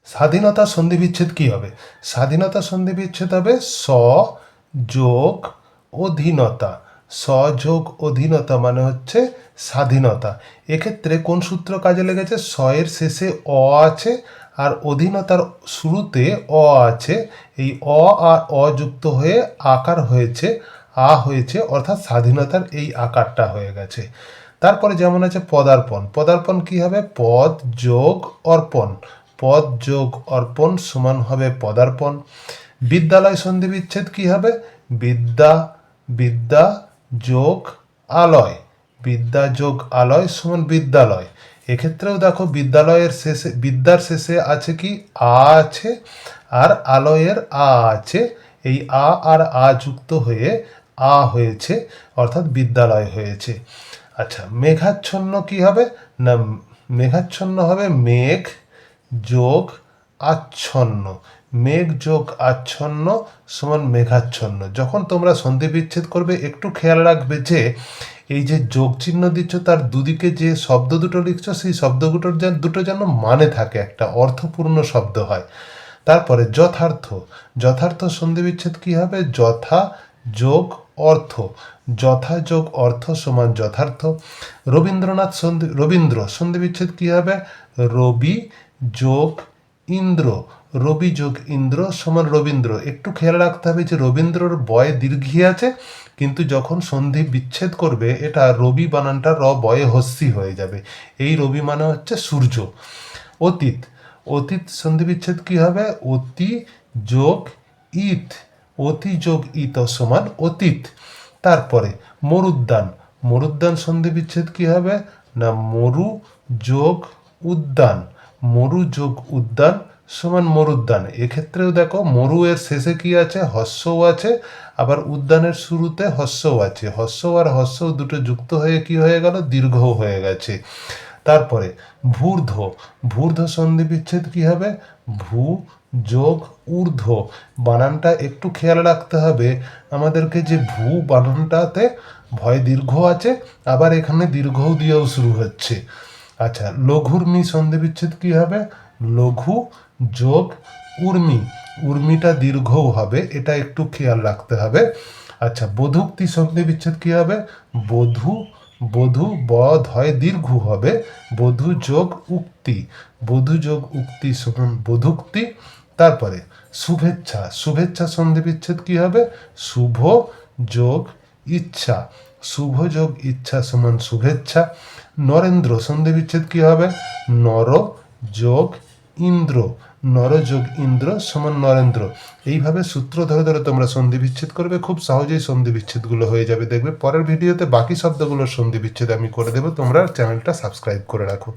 স্বাধীনতা সন্ধি বিচ্ছেদ কি হবে? স্বাধীনতা সন্ধি বিচ্ছেদ হবে স যোগ অধীনতা। স যোগ অধীনতা মানে হচ্ছে স্বাধীনতা। এক্ষেত্রে কোন সূত্র কাজে লেগেছে? স এর শেষে অ আছে আর অধীনতার শুরুতে অ আছে। এই অ আর অ যুক্ত হয়ে আকার হয়েছে, আ হয়েছে, অর্থাৎ স্বাধীনতার এই আকারটা হয়ে গেছে। তারপরে যেমন আছে পদার্পণ। পদার্পণ কি হবে? পদ যোগ অর্পণ। পদ যোগ অর্পণ সমান হবে পদার্পণ। বিদ্যালয় সন্ধি বিচ্ছেদ কি হবে? বিদ্যা, বিদ্যা যোগ আলয়। বিদ্যা যোগ আলয় সমান বিদ্যালয়। এক্ষেত্রেও দেখো বিদ্যালয়ের শেষে, বিদ্যার শেষে আছে কি? আ আছে আর আলয়ের আ আছে। এই আ আর আ যুক্ত হয়ে আ হয়েছে, অর্থাৎ বিদ্যালয় হয়েছে। আচ্ছা, মেঘাচ্ছন্ন কি হবে? না, মেঘাচ্ছন্ন হবে মেঘ যোগ আচ্ছন্ন। মেঘ যোগ আচ্ছন্ন সমান মেঘাচ্ছন্ন। যখন তোমরা সন্ধি বিচ্ছেদ করবে একটু খেয়াল রাখবে যে এই যে যোগ চিহ্ন দিচ্ছ তার দুদিকে যে শব্দ দুটো লিখছো সেই শব্দ দুটো যেন মানে থাকে, একটা অর্থপূর্ণ শব্দ হয়। তারপরে যথার্থ। যথার্থ সন্ধি বিচ্ছেদ কি হবে? যথা যোগ অর্থ। যথা যোগ অর্থ সমান যথার্থ। রবীন্দ্রনাথ সন্ধি, রবীন্দ্র সন্ধি বিচ্ছেদ কি হবে? রবি যোগ ইন্দ্র। রবি যোগ ইন্দ্র সমান রবীন্দ্র। একটু খেয়াল রাখতে হবে যে রবীন্দ্রর বয়ে দীর্ঘী আছে, কিন্তু যখন সন্ধি বিচ্ছেদ করবে এটা রবি বানানটা র বয়ে হস্যি হয়ে যাবে। এই রবি মানে হচ্ছে সূর্য। অতীত। অতীত সন্ধি বিচ্ছেদ কি হবে? অতি যোগ ইত। অতি যোগ ইত সমান অতীত। তারপরে মরুদ্যান। মরুদ্যান সন্ধি বিচ্ছেদ কি হবে? না, মরু যোগ উদ্যান। মরু যোগ উদ্যান সমান মরুদ্যান। এক্ষেত্রেও দেখো মরু এর শেষে কি আছে? হস্যও আছে, আবার উদ্যানের শুরুতে হস্যও আছে। হস্য আর হস্য দুটো যুক্ত হয়ে কি হয়ে গেল? দীর্ঘ হয়ে গেছে। তারপরে ভূর্ধ্ব। ভূর্ধ্ব সন্ধি বিচ্ছেদ কি হবে? ভূ যোগ ঊর্ধ্ব। বানানটা একটু খেয়াল রাখতে হবে আমাদেরকে যে ভূ বানানটাতে ভয় দীর্ঘ আছে, আবার এখানে দীর্ঘ দিয়েও শুরু হচ্ছে। আচ্ছা, লঘুর্মি সন্ধি বিচ্ছেদ কি হবে? লঘু যোগ উর্মি। উর্মিটা দীর্ঘও হবে, এটা একটু খেয়াল রাখতে হবে। আচ্ছা, বধূক্তি সন্ধি বিচ্ছেদ কি হবে? বধূ, বধূ বধ হয় দীর্ঘ হবে। বধূ যোগ উক্তি। বধূ যোগ উক্তি সমান বধূক্তি। তারপরে শুভেচ্ছা। শুভেচ্ছা সন্ধি বিচ্ছেদ কি হবে? শুভ যোগ ইচ্ছা। শুভ যোগ ইচ্ছা সমান শুভেচ্ছা। নরেন্দ্র সন্ধি বিচ্ছেদ কি হবে? নর যোগ ইন্দ্র। নর যোগ ইন্দ্র সমান নরেন্দ্র। এইভাবে সূত্র ধরে ধরে তোমরা সন্ধি বিচ্ছেদ করবে, খুব সহজেই সন্ধি বিচ্ছেদগুলো হয়ে যাবে। দেখবে পরের ভিডিওতে বাকি শব্দগুলোর সন্ধি বিচ্ছেদ আমি করে দেবো, তোমরা চ্যানেলটা সাবস্ক্রাইব করে রাখো।